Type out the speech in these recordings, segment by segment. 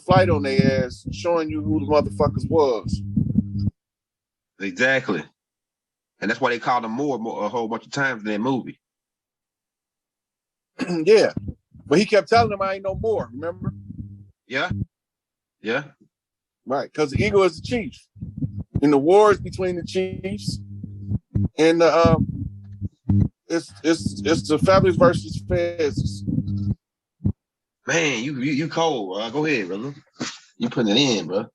flight on their ass, showing you who the motherfuckers was. Exactly. And that's why they called them Moor a whole bunch of times in that movie. Yeah. But he kept telling them I ain't no more, remember? Yeah. Yeah. Right, because the eagle is the chief. In the wars between the chiefs and the it's the Fabulous versus Fez. Man, you cold, bro. Go ahead, brother. You putting it in, bro.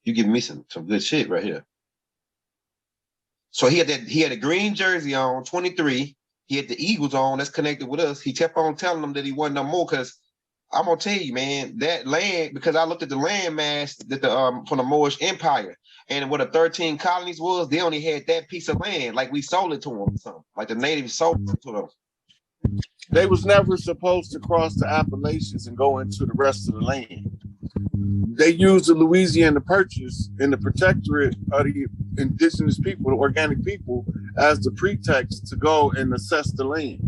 You giving me some good shit right here. So he had a green jersey on, 23. He had the Eagles on that's connected with us. He kept on telling them that he wasn't no more because I'm gonna tell you, man, that land, because I looked at the land mass that from the Moorish Empire and what the 13 colonies was, they only had that piece of land, like we sold it to them or something. Like the natives sold it to them. They was never supposed to cross the Appalachians and go into the rest of the land. They used the Louisiana Purchase in the protectorate of the indigenous people, the organic people, as the pretext to go and assess the land.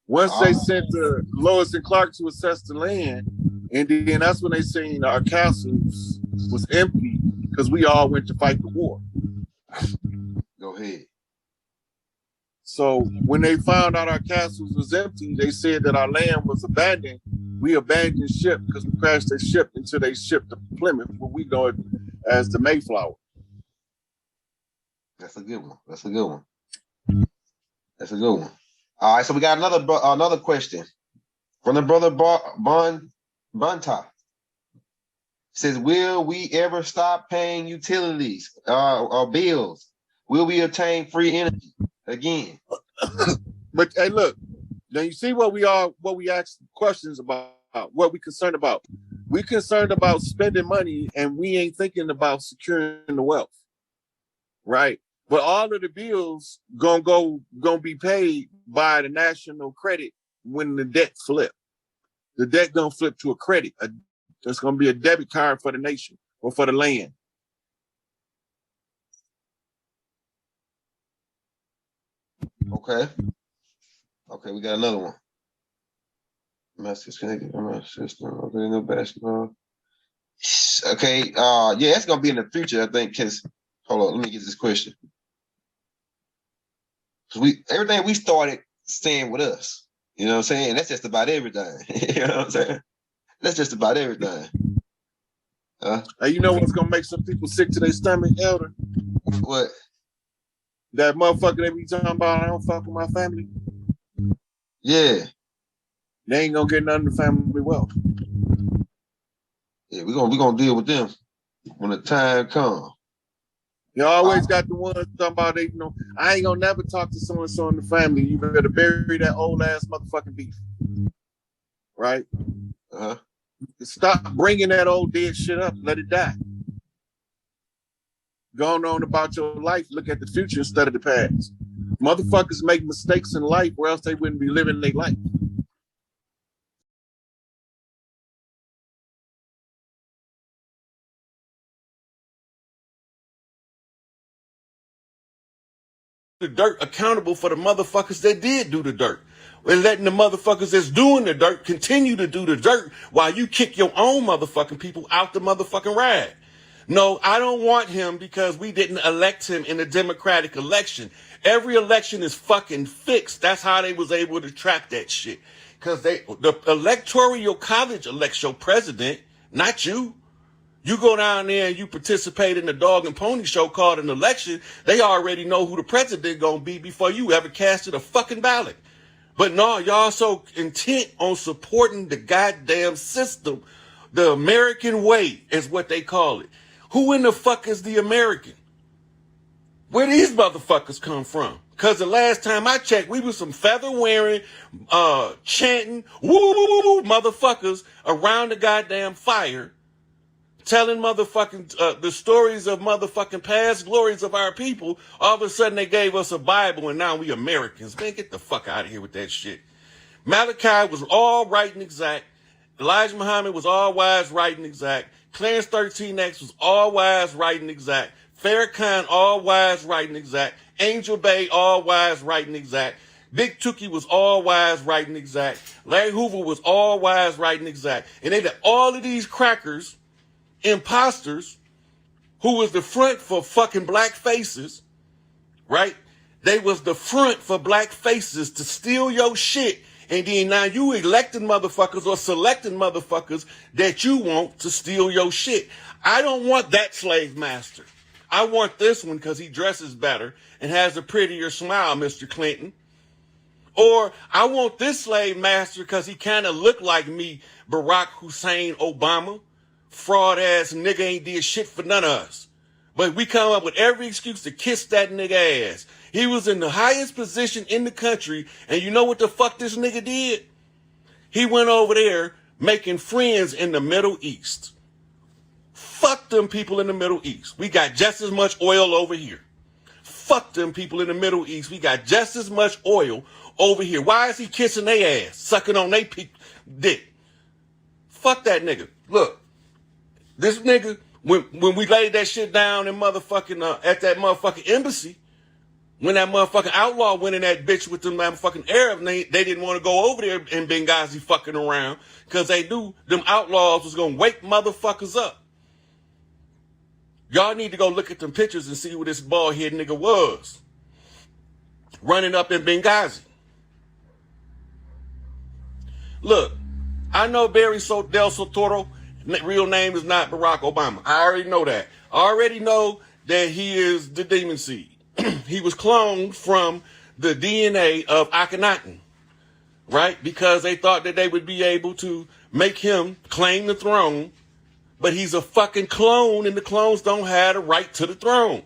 Once they sent the Lewis and Clark to assess the land, and then that's when they seen our castles was empty because we all went to fight the war. Go ahead. So when they found out our castles was empty, they said that our land was abandoned. We abandoned ship because we crashed their ship until they shipped to Plymouth, what we know it as the Mayflower. That's a good one. That's a good one. That's a good one. All right, so we got another question from the brother Bunta. Says, will we ever stop paying utilities or bills? Will we obtain free energy again? But hey, look, now you see what we ask questions about, what we concerned about. We concerned about spending money and we ain't thinking about securing the wealth, right? But all of the bills gonna be paid by the national credit when the debt flip. The debt gonna flip to a credit. There's gonna be a debit card for the nation or for the land. Okay. Okay, we got another one. Message connected from my system. Okay, no basketball. Okay, yeah, it's gonna be in the future, I think, because hold on, let me get this question. Because everything we started staying with us. You know what I'm saying? That's just about everything. You know what I'm saying? That's just about everything. Hey, you know what's gonna make some people sick to their stomach, Elder? What? That motherfucker they be talking about, I don't fuck with my family. Yeah. They ain't gonna get none of the family wealth. Yeah, we're gonna deal with them when the time comes. You always got the ones talking about, they, you know, I ain't gonna never talk to so-and-so in the family. You better bury that old ass motherfucking beef. Right? Uh-huh. Stop bringing that old dead shit up. Let it die. Going on about your life, look at the future instead of the past. Motherfuckers make mistakes in life or else they wouldn't be living their life. The dirt accountable for the motherfuckers that did do the dirt. And letting the motherfuckers that's doing the dirt continue to do the dirt while you kick your own motherfucking people out the motherfucking ride. No, I don't want him because we didn't elect him in a democratic election. Every election is fucking fixed. That's how they was able to track that shit. Because the electoral college elects your president, not you. You go down there and you participate in the dog and pony show called an election, they already know who the president gonna be before you ever casted a fucking ballot. But no, y'all so intent on supporting the goddamn system. The American way is what they call it. Who in the fuck is the American? Where these motherfuckers come from? Because the last time I checked, we was some feather-wearing, chanting, woo motherfuckers around the goddamn fire, telling motherfucking the stories of motherfucking past glories of our people. All of a sudden they gave us a Bible and now we Americans. Man, get the fuck out of here with that shit. Malachi was all right and exact. Elijah Muhammad was all wise, right and exact. Clarence 13X was all wise, right and exact. Farrakhan all wise, right and exact. Angel Bay all wise, right and exact. Big Tookie was all wise, right, and exact. Larry Hoover was all wise, right, and exact. And they let all of these crackers, imposters, who was the front for fucking black faces, right? They was the front for black faces to steal your shit. And then now you electing motherfuckers or selecting motherfuckers that you want to steal your shit. I don't want that slave master. I want this one because he dresses better and has a prettier smile, Mr. Clinton. Or I want this slave master because he kind of looked like me, Barack Hussein Obama. Fraud ass nigga ain't did shit for none of us. But we come up with every excuse to kiss that nigga ass. He was in the highest position in the country, and you know what the fuck this nigga did? He went over there making friends in the Middle East. Fuck them people in the Middle East. We got just as much oil over here. Fuck them people in the Middle East. We got just as much oil over here. Why is he kissing their ass, sucking on their dick? Fuck that nigga. Look, this nigga, when we laid that shit down in motherfucking, at that motherfucking embassy, when that motherfucking outlaw went in that bitch with them motherfucking Arabs, they didn't want to go over there in Benghazi fucking around because they knew them outlaws was going to wake motherfuckers up. Y'all need to go look at them pictures and see who this bald-head nigga was running up in Benghazi. Look, I know Barry Del Soetoro, real name is not Barack Obama. I already know that. I already know that he is the demon seed. He was cloned from the DNA of Akhenaten, right? Because they thought that they would be able to make him claim the throne, but he's a fucking clone and the clones don't have the right to the throne.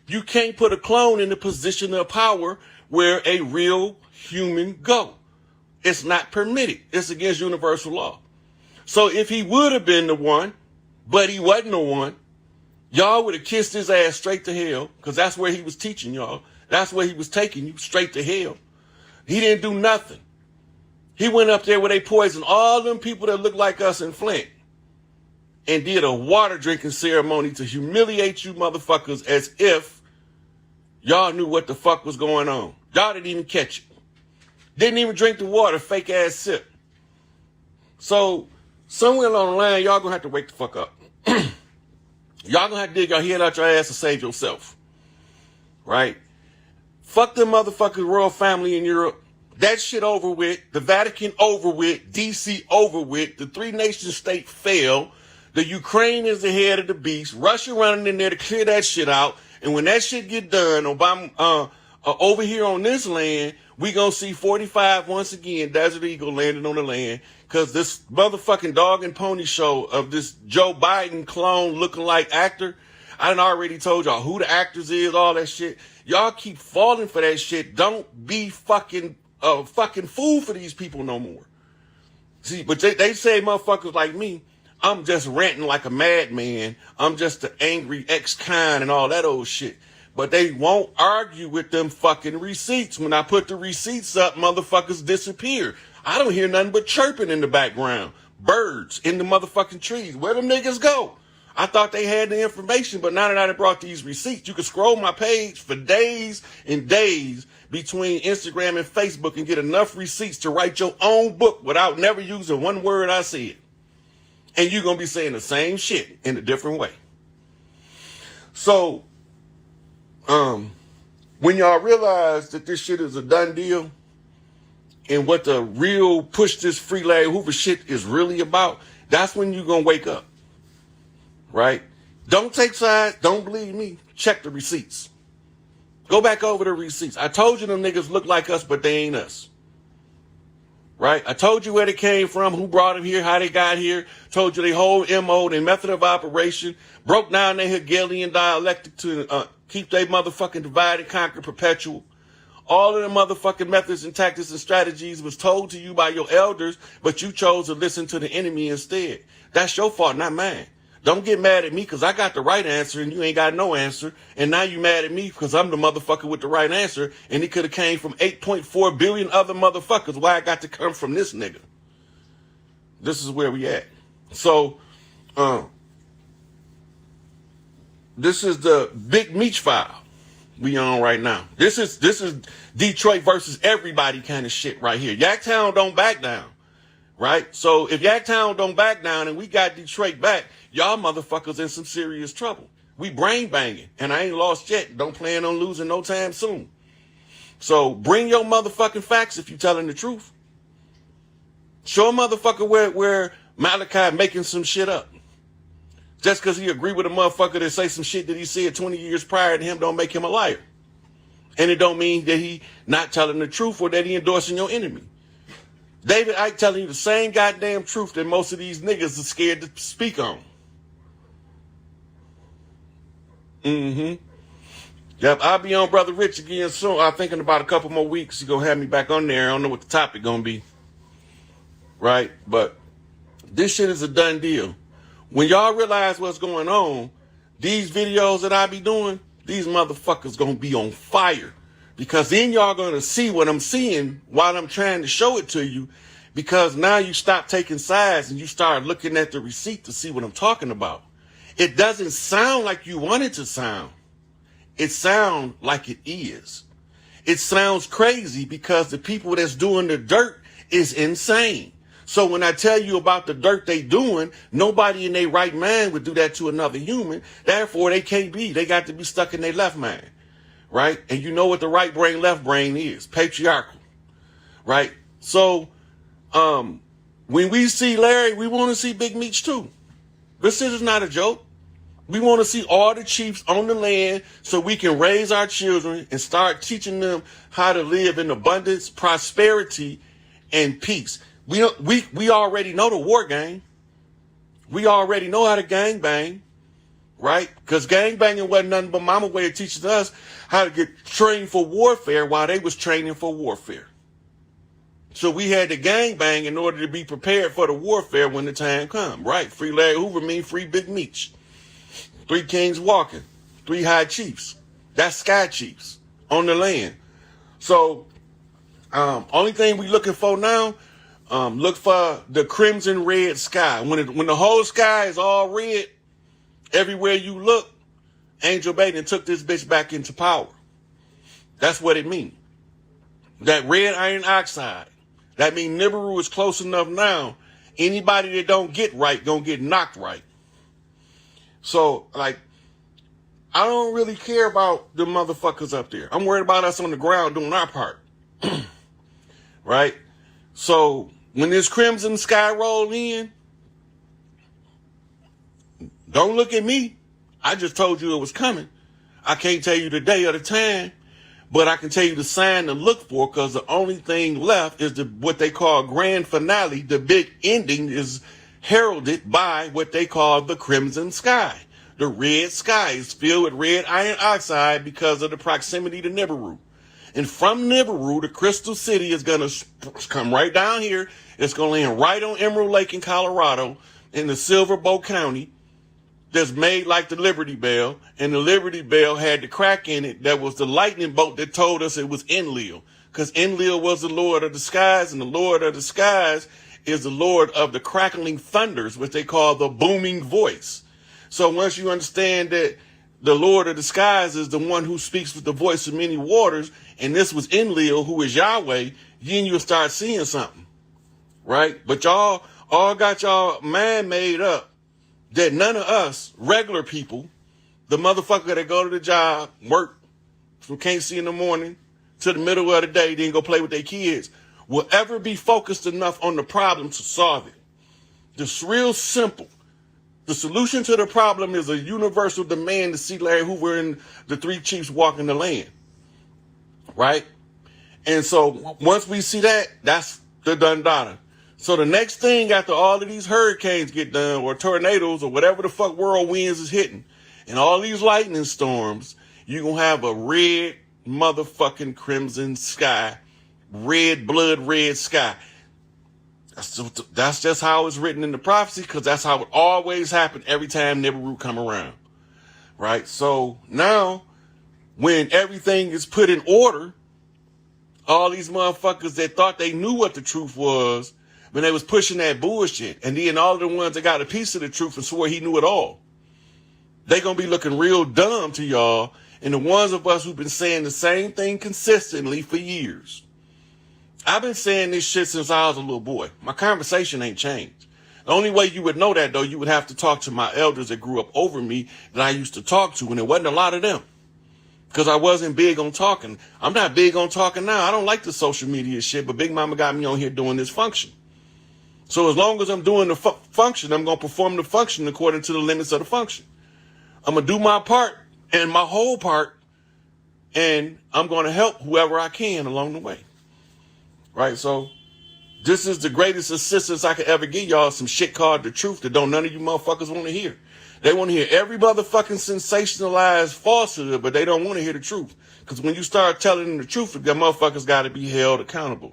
You can't put a clone in the position of power where a real human go. It's not permitted. It's against universal law. So if he would have been the one, but he wasn't the one, y'all would have kissed his ass straight to hell, because that's where he was teaching y'all. That's where he was taking you, straight to hell. He didn't do nothing. He went up there where they poisoned all them people that look like us in Flint and did a water drinking ceremony to humiliate you motherfuckers as if y'all knew what the fuck was going on. Y'all didn't even catch it. Didn't even drink the water, fake ass sip. So somewhere along the line, y'all gonna have to wake the fuck up. Y'all gonna have to dig your head out your ass and save yourself. Right? Fuck them motherfuckers royal family in Europe. That shit over with. The Vatican over with. DC over with. The three nation state failed. The Ukraine is the head of the beast. Russia running in there to clear that shit out. And when that shit get done, Obama, over here on this land, we gonna see 45 once again, Desert Eagle landing on the land. Cause this motherfucking dog and pony show of this Joe Biden clone looking like actor, I done already told y'all who the actors is, all that shit. Y'all keep falling for that shit. Don't be fucking fool for these people no more. See, but they say motherfuckers like me, I'm just ranting like a madman. I'm just an angry ex-con and all that old shit. But they won't argue with them fucking receipts. When I put the receipts up, motherfuckers disappear. I don't hear nothing but chirping in the background. Birds in the motherfucking trees. Where them niggas go? I thought they had the information, but now that I brought these receipts, you can scroll my page for days and days between Instagram and Facebook and get enough receipts to write your own book without never using one word I said. And you're going to be saying the same shit in a different way. So, when y'all realize that this shit is a done deal and what the real push this free Larry Hoover shit is really about, that's when you're going to wake up. Right? Don't take sides. Don't believe me. Check the receipts. Go back over the receipts. I told you them niggas look like us, but they ain't us. Right? I told you where they came from, who brought them here, how they got here. Told you their whole MO, their method of operation. Broke down their Hegelian dialectic to keep their motherfucking divide and conquer perpetual. All of the motherfucking methods and tactics and strategies was told to you by your elders, but you chose to listen to the enemy instead. That's your fault, not mine. Don't get mad at me because I got the right answer and you ain't got no answer. And now you mad at me because I'm the motherfucker with the right answer. And it could have came from 8.4 billion other motherfuckers. Why I got to come from this nigga? This is where we at. So, this is the Big Meech file. we on right now. This is Detroit versus everybody kind of shit right here. Yaktown don't back down, right? So if Yaktown don't back down and we got Detroit back, y'all motherfuckers in some serious trouble. We brain banging, and I ain't lost yet. Don't plan on losing no time soon. So bring your motherfucking facts if you telling the truth. Show a motherfucker where Malachi making some shit up. Just because he agree with a motherfucker that say some shit that he said 20 years prior to him don't make him a liar. And it don't mean that he not telling the truth or that he endorsing your enemy. David Icke telling you the same goddamn truth that most of these niggas are scared to speak on. Yep, I'll be on Brother Rich again soon. I'm thinking about a couple more weeks. You're going to have me back on there. I don't know what the topic going to be. Right? But this shit is a done deal. When y'all realize what's going on, these videos that I be doing, these motherfuckers going to be on fire. Because then y'all going to see what I'm seeing while I'm trying to show it to you. Because now you stop taking sides and you start looking at the receipt to see what I'm talking about. It doesn't sound like you want it to sound. It sounds like it is. It sounds crazy because the people that's doing the dirt is insane. So when I tell you about the dirt they doing, nobody in their right mind would do that to another human. Therefore, they can't be. They got to be stuck in their left mind. Right? And you know what the right brain, left brain is. Patriarchal. Right? So when we see Larry, we want to see Big Meech too. This is not a joke. We want to see all the chiefs on the land so we can raise our children and start teaching them how to live in abundance, prosperity, and peace. We already know the war game. We already know how to gang bang, right? Because gang banging wasn't nothing but mama way of teaching us how to get trained for warfare while they was training for warfare. So we had to gang bang in order to be prepared for the warfare when the time come, right? Free Larry Hoover mean free Big Meech. 3 kings walking, 3 high chiefs. That's sky chiefs on the land. So, only thing we looking for now, look for the crimson red sky. When the whole sky is all red, everywhere you look, Angel Baden took this bitch back into power. That's what it means. That red iron oxide. That means Nibiru is close enough now. Anybody that don't get right gonna get knocked right. So, like, I don't really care about the motherfuckers up there. I'm worried about us on the ground doing our part. Right? So, when this crimson sky roll in, don't look at me. I just told you it was coming. I can't tell you the day or the time, but I can tell you the sign to look for, because the only thing left is what they call grand finale. The big ending is heralded by what they call the crimson sky. The red sky is filled with red iron oxide because of the proximity to Nibiru. And from Nibiru, the Crystal City is going to come right down here. It's going to land right on Emerald Lake in Colorado in the Silver Bow County. That's made like the Liberty Bell. And the Liberty Bell had the crack in it that was the lightning bolt that told us it was Enlil. Because Enlil was the Lord of the skies, and the Lord of the skies is the Lord of the crackling thunders, which they call the booming voice. So once you understand that the Lord of the skies is the one who speaks with the voice of many waters, and this was Enlil, who is Yahweh, then you'll start seeing something, right? But y'all all got y'all mind made up that none of us, regular people, the motherfucker that go to the job, work from can't see in the morning to the middle of the day, then go play with their kids, will ever be focused enough on the problem to solve it. It's real simple. The solution to the problem is a universal demand to see Larry Hoover and the 3 chiefs walking the land. Right? And so once we see that, that's the done data. So the next thing after all of these hurricanes get done, or tornadoes, or whatever the fuck whirlwinds is hitting, and all these lightning storms, you're going to have a red motherfucking crimson sky. Red blood, red sky. That's just how it's written in the prophecy, because that's how it always happened every time Nibiru come around. Right? So now, when everything is put in order, all these motherfuckers that thought they knew what the truth was, when they was pushing that bullshit, and then all of the ones that got a piece of the truth and swore he knew it all, they gonna be looking real dumb to y'all, and the ones of us who've been saying the same thing consistently for years. I've been saying this shit since I was a little boy. My conversation ain't changed. The only way you would know that, though, you would have to talk to my elders that grew up over me that I used to talk to, and it wasn't a lot of them. Because I wasn't big on talking. I'm not big on talking now. I don't like the social media shit, but Big Mama got me on here doing this function. So as long as I'm doing the function, I'm going to perform the function according to the limits of the function. I'm going to do my part and my whole part, and I'm going to help whoever I can along the way. Right? So this is the greatest assistance I could ever give y'all, some shit called the truth that don't none of you motherfuckers want to hear. They want to hear every motherfucking sensationalized falsehood, but they don't want to hear the truth. Because when you start telling them the truth, the motherfuckers got to be held accountable.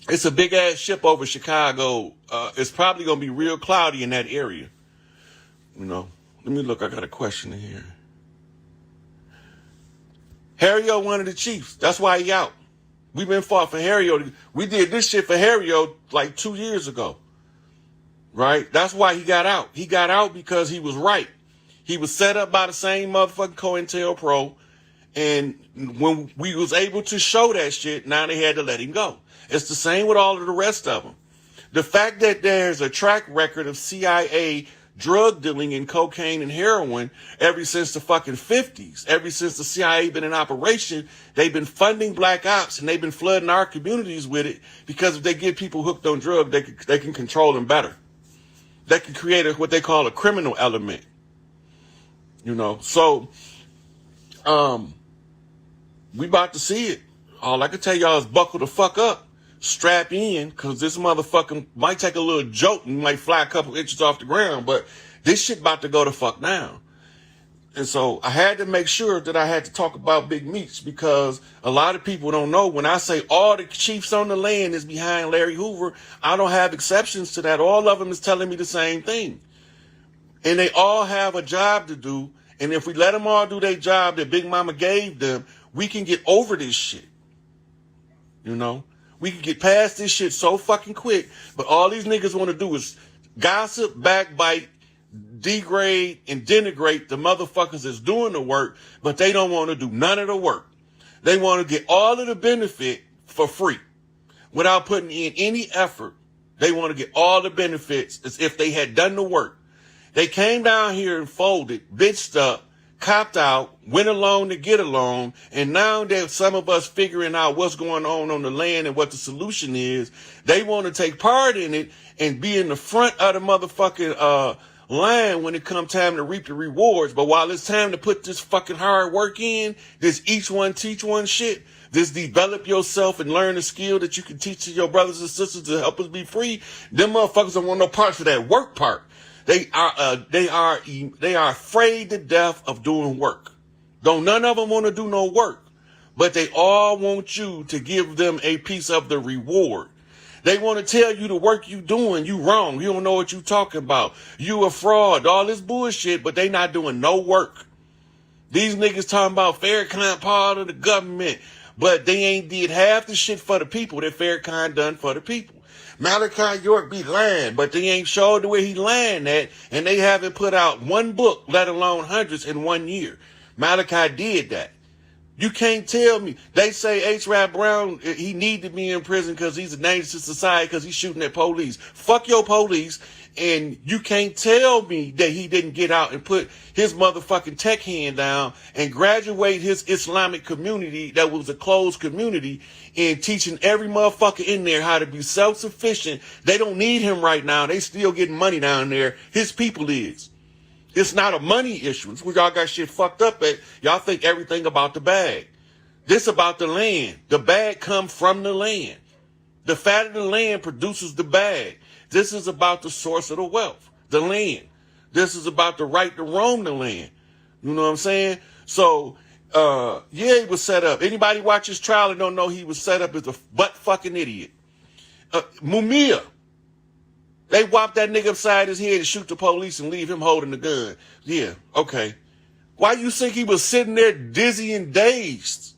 It's a big ass ship over Chicago. It's probably going to be real cloudy in that area. You know, let me look. I got a question in here. Harry-O, one of the chiefs. That's why he out. We've been fought for Harry-O. We did this shit for Harry-O like 2 years ago. Right? That's why he got out. He got out because he was right. He was set up by the same motherfucking COINTELPRO. And when we was able to show that shit, now they had to let him go. It's the same with all of the rest of them. The fact that there's a track record of CIA drug dealing in cocaine and heroin ever since the fucking 50s, ever since the CIA been in operation, they've been funding black ops and they've been flooding our communities with it because if they get people hooked on drugs, they can control them better. They can create what they call a criminal element. You know, so we about to see it. All I can tell y'all is buckle the fuck up, strap in, because this motherfucker might take a little jolt and might fly a couple inches off the ground, but this shit about to go the fuck down. And so I had to make sure that I had to talk about Big Meech because a lot of people don't know when I say all the chiefs on the land is behind Larry Hoover, I don't have exceptions to that. All of them is telling me the same thing. And they all have a job to do. And if we let them all do their job that Big Mama gave them, we can get over this shit. You know, we can get past this shit so fucking quick. But all these niggas want to do is gossip, backbite, degrade, and denigrate the motherfuckers that's doing the work, but they don't want to do none of the work. They want to get all of the benefit for free without putting in any effort. They want to get all the benefits as if they had done the work. They came down here and folded, bitched up, copped out, went along to get along, and now that some of us figuring out what's going on the land and what the solution is, they want to take part in it and be in the front of the motherfucking line when it comes time to reap the rewards. But while it's time to put this fucking hard work in, this each one teach one shit, this develop yourself and learn a skill that you can teach to your brothers and sisters to help us be free, them motherfuckers don't want no parts of that work part. They are afraid to death of doing work. Don't none of them want to do no work, but they all want you to give them a piece of the reward. They want to tell you the work you doing, you wrong. You don't know what you talking about. You a fraud, all this bullshit, but they not doing no work. These niggas talking about Farrakhan part of the government, but they ain't did half the shit for the people that Farrakhan done for the people. Malachi York be lying, but they ain't showed the way he lying at, and they haven't put out one book, let alone hundreds in 1 year. Malachi did that. You can't tell me. They say H. Rap Brown, he need to be in prison because he's a danger to society because he's shooting at police. Fuck your police. And you can't tell me that he didn't get out and put his motherfucking tech hand down and graduate his Islamic community that was a closed community and teaching every motherfucker in there how to be self-sufficient. They don't need him right now. They still getting money down there. His people is. It's not a money issue. It's where y'all got shit fucked up at. Y'all think everything about the bag. This about the land. The bag come from the land. The fat of the land produces the bag. This is about the source of the wealth, the land. This is about the right to roam the land. You know what I'm saying? So, yeah, he was set up. Anybody watch his trial and don't know he was set up as a butt fucking idiot. Mumia. They whop that nigga upside his head and shoot the police and leave him holding the gun. Yeah, okay. Why you think he was sitting there dizzy and dazed?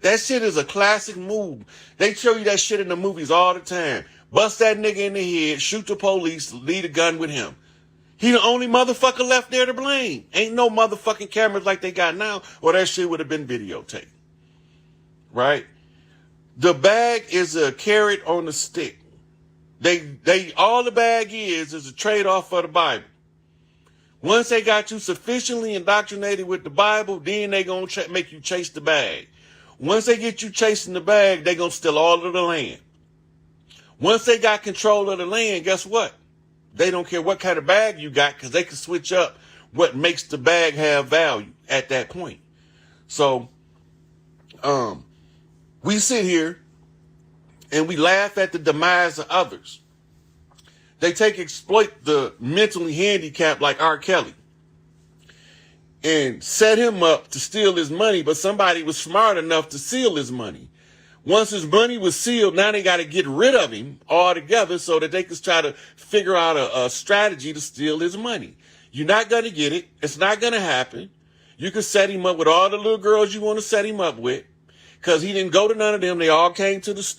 That shit is a classic move. They show you that shit in the movies all the time. Bust that nigga in the head, shoot the police, leave the gun with him. He the only motherfucker left there to blame. Ain't no motherfucking cameras like they got now, or that shit would have been videotaped. Right? The bag is a carrot on a stick. All the bag is a trade-off for the Bible. Once they got you sufficiently indoctrinated with the Bible, then they gonna make you chase the bag. Once they get you chasing the bag, they gonna steal all of the land. Once they got control of the land, guess what? They don't care what kind of bag you got, because they can switch up what makes the bag have value at that point. So, we sit here and we laugh at the demise of others. They exploit the mentally handicapped like R. Kelly and set him up to steal his money, but somebody was smart enough to seal his money. Once his money was sealed, now they got to get rid of him altogether so that they can try to figure out a strategy to steal his money. You're not going to get it. It's not going to happen. You can set him up with all the little girls you want to set him up with, because he didn't go to none of them. They all came to the store.